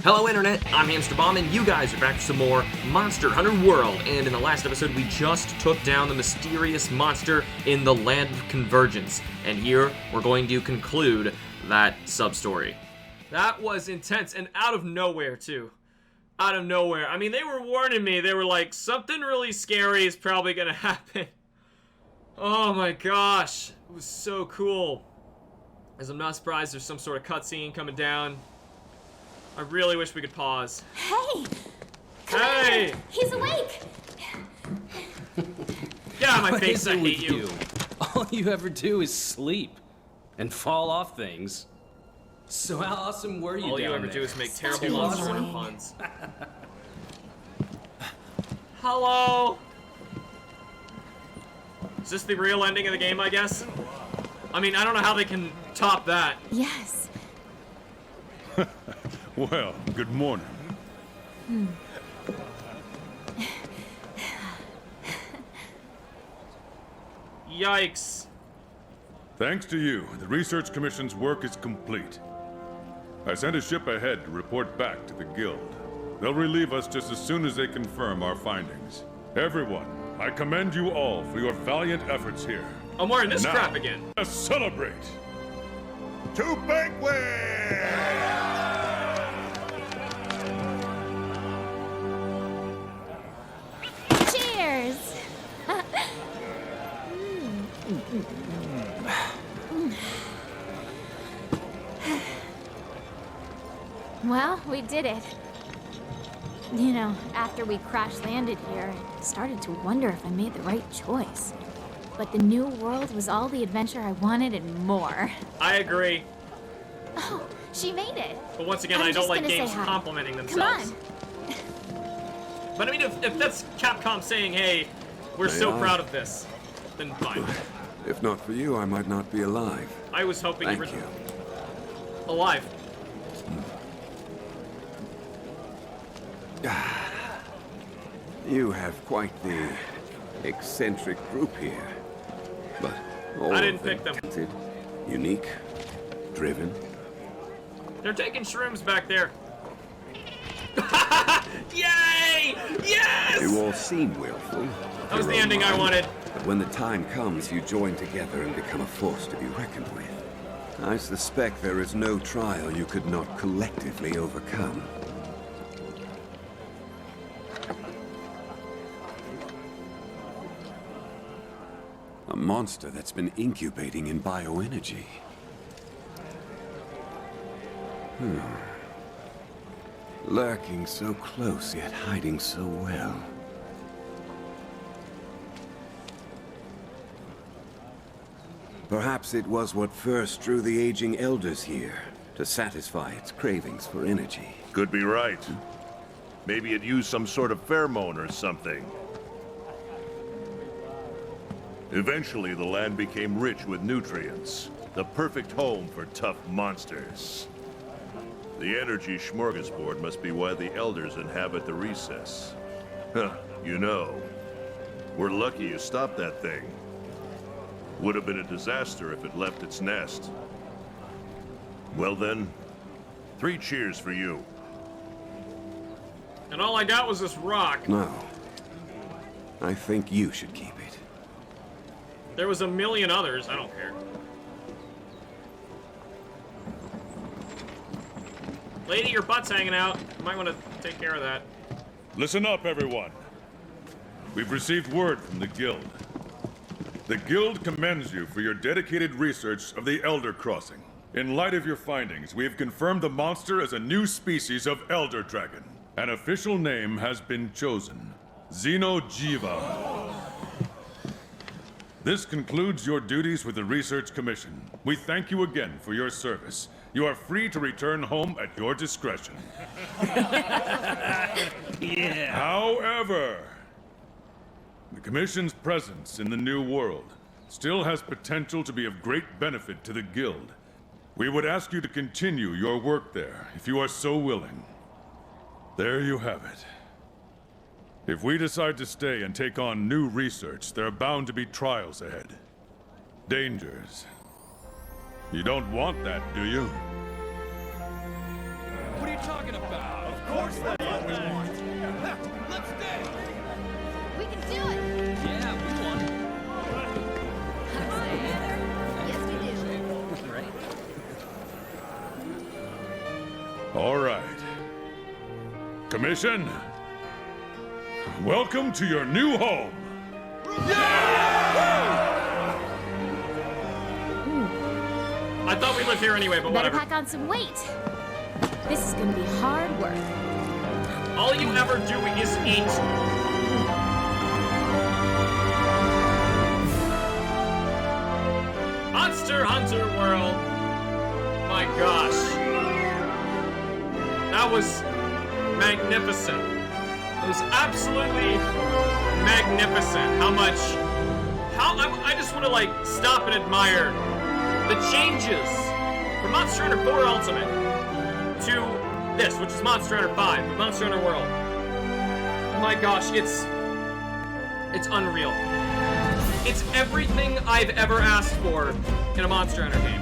Hello Internet, I'm HamsterBomb, and you guys are back for some more Monster Hunter World. And in the last episode, we just took down the mysterious monster in the Land of Convergence. And here, we're going to conclude that sub-story. That was intense, and out of nowhere, too. Out of nowhere. I mean, they were warning me. They were like, something really scary is probably gonna happen. Oh my gosh. It was so cool. As I'm not surprised there's some sort of cutscene coming down. I really wish we could pause. Hey! Hey! He's awake! Get out of my face, I hate you. All you ever do is sleep and fall off things. So how awesome were you All down you ever there? do is make terrible Too Monster awesome. Hunter puns. Hello? Is this the real ending of the game, I guess? I mean, I don't know how they can top that. Yes. Well, good morning. Yikes. Thanks to you, the Research Commission's work is complete. I sent a ship ahead to report back to the Guild. They'll relieve us just as soon as they confirm our findings. Everyone, I commend you all for your valiant efforts here. I'm wearing this Now, crap again. Let's celebrate! To banquet! Cheers! Well, we did it. You know, after we crash-landed here, I started to wonder if I made the right choice. But the new world was all the adventure I wanted and more. I agree. Oh, she made it. But once again, I'm I don't just like gonna say games hi. complimenting Come themselves. on. But I mean, if that's Capcom saying, hey, we're so I? proud of this, then fine. If not for you, I might not be alive. I was hoping you Thank were you. alive. You have quite the eccentric group here. But all I of didn't pick them. talented, unique, driven. They're taking shrooms back there. Yay! Yes! You all seem willful. That was the ending I wanted. But when the time comes, you join together and become a force to be reckoned with. I suspect there is no trial you could not collectively overcome. A monster that's been incubating in bioenergy. Lurking so close, yet hiding so well. Perhaps it was what first drew the aging elders here, to satisfy its cravings for energy. Could be right. Maybe it used some sort of pheromone or something. Eventually, the land became rich with nutrients. The perfect home for tough monsters. The energy smorgasbord must be why the elders inhabit the recess. Huh, you know, we're lucky you stopped that thing. Would have been a disaster if it left its nest. Well then, 3 cheers for you. And all I got was this rock. No. I think you should keep it. There was a million others. I don't care. Lady, your butt's hanging out. You might want to take care of that. Listen up, everyone. We've received word from the Guild. The Guild commends you for your dedicated research of the Elder Crossing. In light of your findings, we have confirmed the monster as a new species of Elder Dragon. An official name has been chosen: Xeno'jiiva. This concludes your duties with the Research Commission. We thank you again for your service. You are free to return home at your discretion. Yeah. However, the Commission's presence in the New World still has potential to be of great benefit to the Guild. We would ask you to continue your work there, if you are so willing. There you have it. If we decide to stay and take on new research, there are bound to be trials ahead. Dangers. You don't want that, do you? What are you talking about? All right. Commission, welcome to your new home. I thought we lived here anyway, but Better whatever. pack on some weight. This is gonna be hard work. All you ever do is eat. Monster Hunter World. My gosh. That was magnificent. It was absolutely magnificent. I just want to like stop and admire the changes from Monster Hunter 4 Ultimate to this, which is Monster Hunter 5, but Monster Hunter World. Oh my gosh, it's unreal. It's everything I've ever asked for in a Monster Hunter game.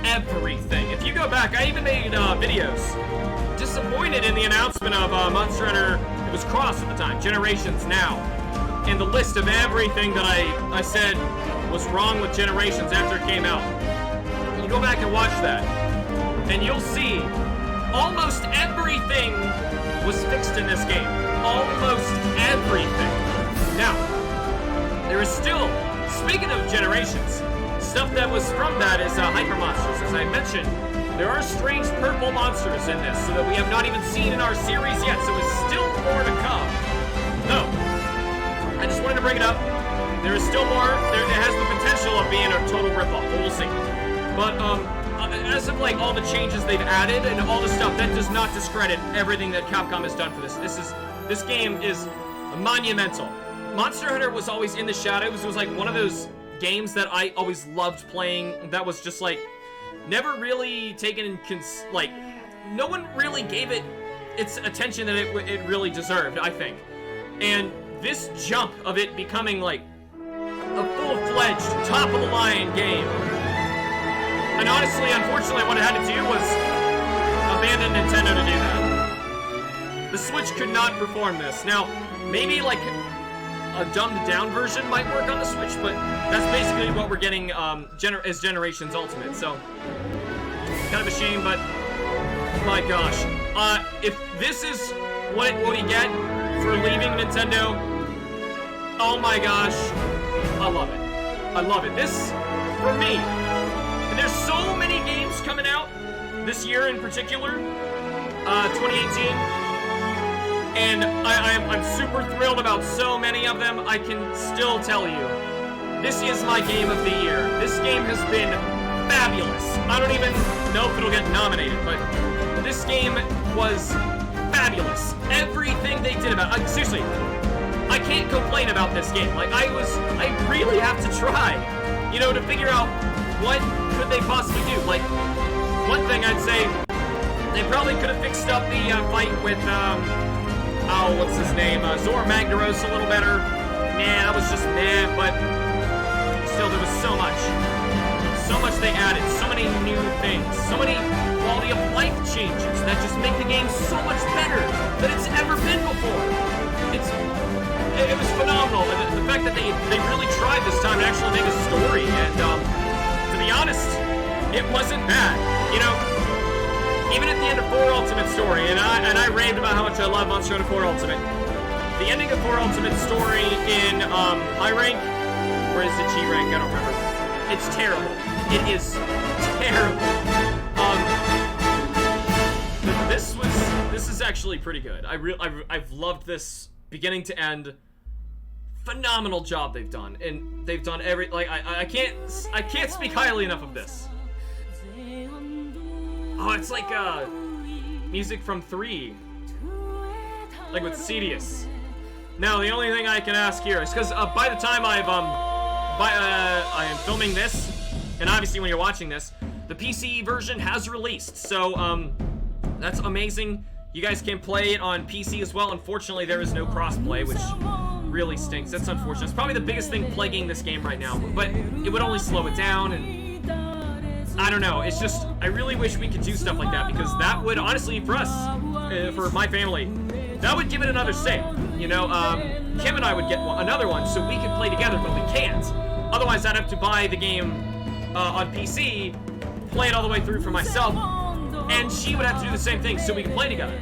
Everything. If you go back, I even made videos. Disappointed in the announcement of Monster Hunter, it was Cross at the time, Generations Now. And the list of everything that I said was wrong with Generations after it came out. You go back and watch that, and you'll see almost everything was fixed in this game. Almost everything. Now, there is still, speaking of Generations, stuff that was from that is Hyper Monsters. As I mentioned, there are strange purple monsters in this, so that we have not even seen in our series yet, so it's still more to come. No. I just wanted to bring it up. There is still more. It has the potential of being a total ripoff, but we'll see. But as of like all the changes they've added and all the stuff, that does not discredit everything that Capcom has done for this. This game is monumental. Monster Hunter was always in the shadows. It was like one of those games that I always loved playing. That was just like never really taken in no one really gave it its attention that it really deserved, I think. And this jump of it becoming like a full-fledged, top-of-the-line game. And honestly, unfortunately, what it had to do was abandon Nintendo to do that. The Switch could not perform this. Now, maybe like a dumbed-down version might work on the Switch, but that's basically what we're getting as Generations Ultimate. So, kind of a shame, but my gosh. If this is what we get for leaving Nintendo, oh my gosh, I love it. I love it. This, for me, and there's so many games coming out this year in particular, 2018, and I'm super thrilled about so many of them. I can still tell you, this is my game of the year. This game has been fabulous. I don't even know if it'll get nominated, but this game was fabulous. Everything they did about it, seriously, I can't complain about this game. Like, I really have to try, to figure out what could they possibly do. Like, one thing I'd say, they probably could have fixed up the fight with, what's his name, Zor Magdaros a little better. Nah, that was just meh, but still, there was so much they added, so many new things, so many quality of life changes that just make the game so much better than it's ever been before. It was phenomenal. The fact that they really tried this time to actually make a story, and to be honest, it wasn't bad. Even at the end of 4 Ultimate Story, and I raved about how much I love Monster Hunter 4 Ultimate. The ending of 4 Ultimate Story in high rank, or is it G rank? I don't remember. It's terrible. It is terrible. This is actually pretty good. I've loved this beginning to end. Phenomenal job they've done, and they've done I can't speak highly enough of this. Oh, it's like music from 3, like with Cedius. Now the only thing I can ask here is because by the time I am filming this, and obviously when you're watching this, the PC version has released. So that's amazing. You guys can play it on PC as well. Unfortunately, there is no crossplay, which really stinks. That's unfortunate. It's probably the biggest thing plaguing this game right now, but it would only slow it down, and I don't know. It's just, I really wish we could do stuff like that, because that would, honestly, for us, for my family, that would give it another sale. Kim and I would get another one so we could play together, but we can't. Otherwise, I'd have to buy the game on PC, play it all the way through for myself, and she would have to do the same thing so we could play together.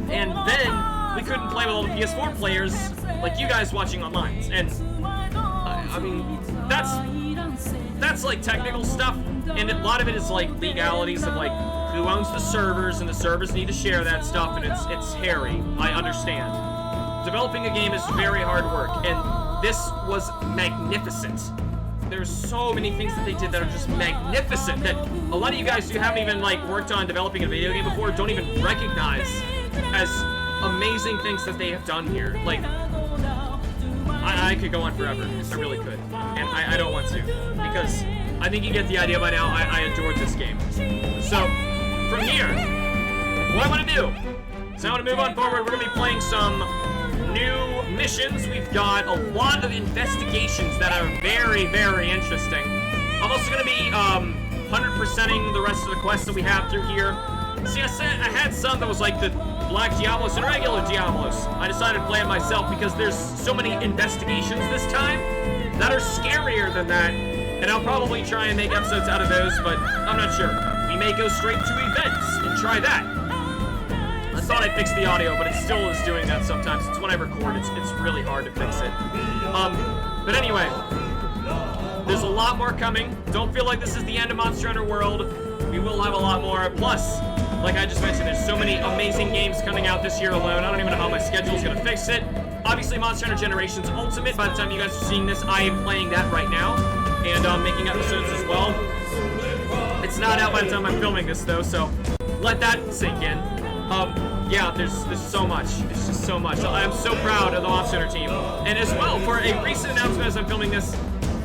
And then we couldn't play with all the PS4 players like you guys watching online. And I mean, that's like technical stuff, and a lot of it is like legalities of like who owns the servers, and the servers need to share that stuff, and it's hairy. I understand. Developing a game is very hard work, and this was magnificent. There's so many things that they did that are just magnificent that a lot of you guys who haven't even like worked on developing a video game before don't even recognize as amazing things that they have done here. Like, I could go on forever. I really could. And I don't want to. Because I think you get the idea by now. I adored this game. So, from here, what I want to do is I want to move on forward. We're going to be playing some new missions. We've got a lot of investigations that are very, very interesting. I'm also going to be 100%ing the rest of the quests that we have through here. See, I had some that was like the Black Diablos and regular Diablos. I decided to play it myself because there's so many investigations this time that are scarier than that, and I'll probably try and make episodes out of those, but I'm not sure. We may go straight to events and try that. I thought I fixed the audio, but it still is doing that sometimes. It's when I record, it's really hard to fix it. But anyway, there's a lot more coming. Don't feel like this is the end of Monster Hunter World. We will have a lot more. Plus, like I just mentioned, there's so many amazing games coming out this year alone. I don't even know how my schedule is going to fix it. Obviously, Monster Hunter Generations Ultimate. By the time you guys are seeing this, I am playing that right now. And making episodes as well. It's not out by the time I'm filming this, though, so let that sink in. Yeah, there's so much. It's just so much. I am so proud of the Monster Hunter team. And as well, for a recent announcement as I'm filming this,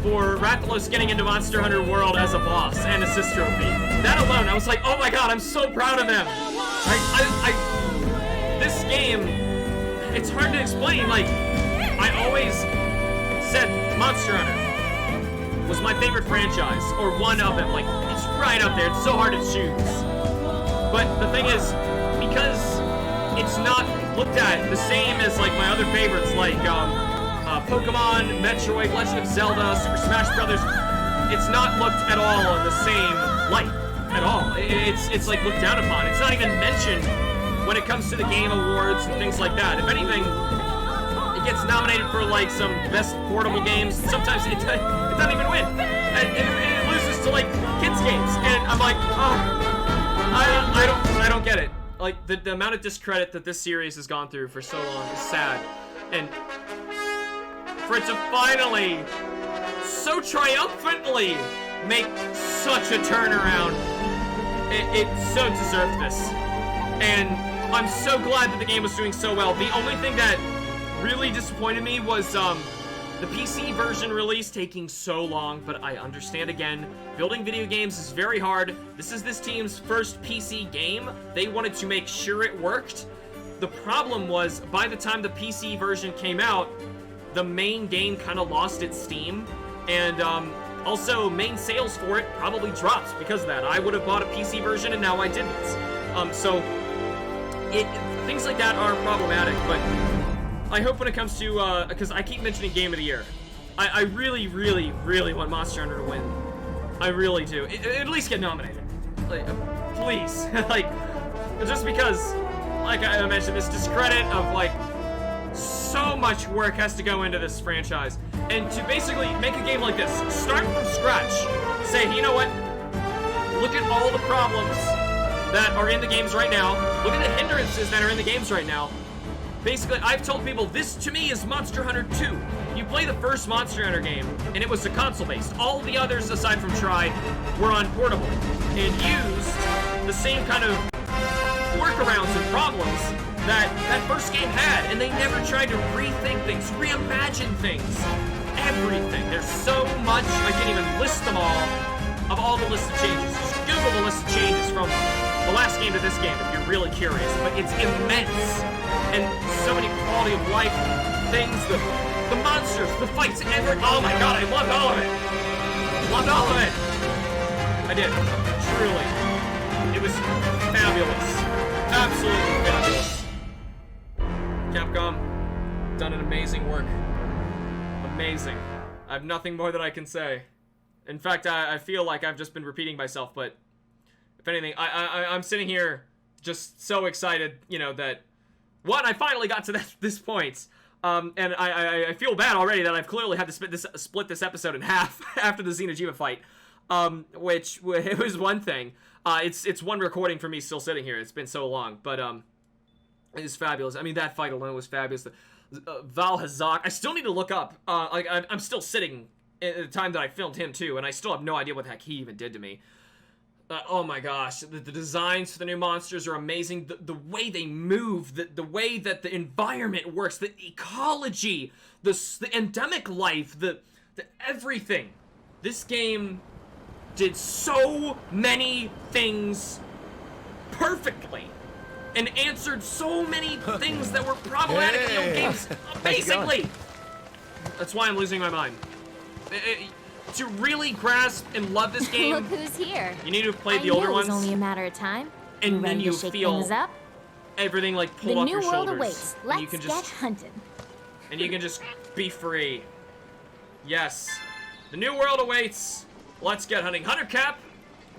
for Rathalos getting into Monster Hunter World as a boss and assist trophy. That alone, I was like, oh my god, I'm so proud of them. This game, it's hard to explain. Like, I always said Monster Hunter was my favorite franchise, or one of them. Like, it's right up there. It's so hard to choose. But the thing is, because it's not looked at the same as like my other favorites, like Pokemon, Metroid, Legend of Zelda, Super Smash Brothers, it's not looked at all in the same light at all. It's like looked down upon. It's not even mentioned when it comes to the Game Awards and things like that. If anything, it gets nominated for like some best portable games. Sometimes it doesn't even win. It loses to like kids games, and I'm like, I don't get it. Like the amount of discredit that this series has gone through for so long is sad, and for it to finally, so triumphantly, make such a turnaround, it so deserved this. And I'm so glad that the game was doing so well. The only thing that really disappointed me was the PC version release taking so long, but I understand again, building video games is very hard. This is this team's first PC game. They wanted to make sure it worked. The problem was, by the time the PC version came out, the main game kind of lost its steam, and also main sales for it probably dropped because of that. I would have bought a PC version and now I didn't. So things like that are problematic, but I hope when it comes to, because I keep mentioning Game of the Year, I really, really, really want Monster Hunter to win. I really do. At least get nominated. Like, please. Like, just because, like I mentioned, this discredit of, like, so much work has to go into this franchise. And to basically make a game like this, start from scratch. Say, you know what? Look at all the problems that are in the games right now. Look at the hindrances that are in the games right now. Basically, I've told people, this to me is Monster Hunter 2. You play the first Monster Hunter game, and it was a console-based. All the others, aside from Tri, were on portable, and used the same kind of workarounds and problems that first game had, and they never tried to rethink things, reimagine things, everything. There's so much, I can't even list them all the list of changes. Just Google the list of changes from the last game to this game if you're really curious, but it's immense. And so many quality of life things, the monsters, the fights, oh my god, I loved all of it. Loved all of it. I did, truly. It was fabulous. Absolutely fabulous. Capcom, done an amazing work. Amazing. I have nothing more that I can say. In fact, I feel like I've just been repeating myself, but If anything, I'm sitting here just so excited, you know, that one, I finally got to this point. And I feel bad already that I've clearly had to split this episode in half after the Xeno'jiiva fight, which it was one thing. It's one recording for me still sitting here. It's been so long, but it is fabulous. I mean, that fight alone was fabulous. Val Hazak, I still need to look up. I'm still sitting at the time that I filmed him too, and I still have no idea what the heck he even did to me. Oh my gosh, the designs for the new monsters are amazing. The way they move, the way that the environment works, the ecology, the endemic life, the everything. This game did so many things perfectly and answered so many things that were problematic in the old games amazingly. That's why I'm losing my mind. To really grasp and love this game, Look who's here. you need to have played the older ones. It was only a matter of time. And then you shake feel things up? everything like pulled off your The new world shoulders. awaits. And Let's you can get just hunting. and you can just be free. Yes, the new world awaits. Let's get hunting. Hunter cap.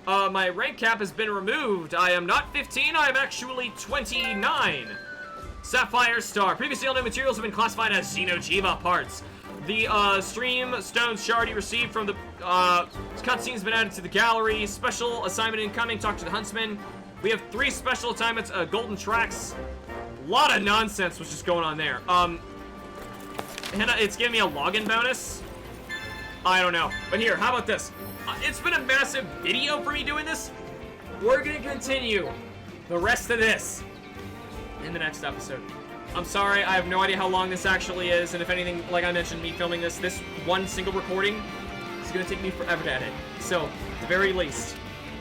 My rank cap has been removed. I am not 15. I am actually 29. Sapphire Star. Previously unknown materials have been classified as xeno'jiiva parts. The stream stone shard you received from the cutscene has been added to the gallery. Special assignment incoming. Talk to the huntsman. We have 3 special assignments. Golden tracks. A lot of nonsense was just going on there. And it's giving me a login bonus. I don't know. But here, how about this? It's been a massive video for me doing this. We're gonna continue the rest of this in the next episode. I'm sorry, I have no idea how long this actually is, and if anything, like I mentioned, me filming this one single recording is gonna take me forever to edit. So, at the very least,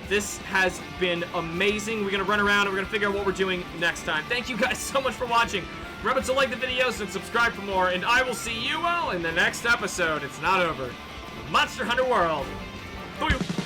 this has been amazing. We're gonna run around and we're gonna figure out what we're doing next time. Thank you guys so much for watching. Remember to like the videos and subscribe for more, and I will see you all in the next episode. It's not over. Monster Hunter World. Boo!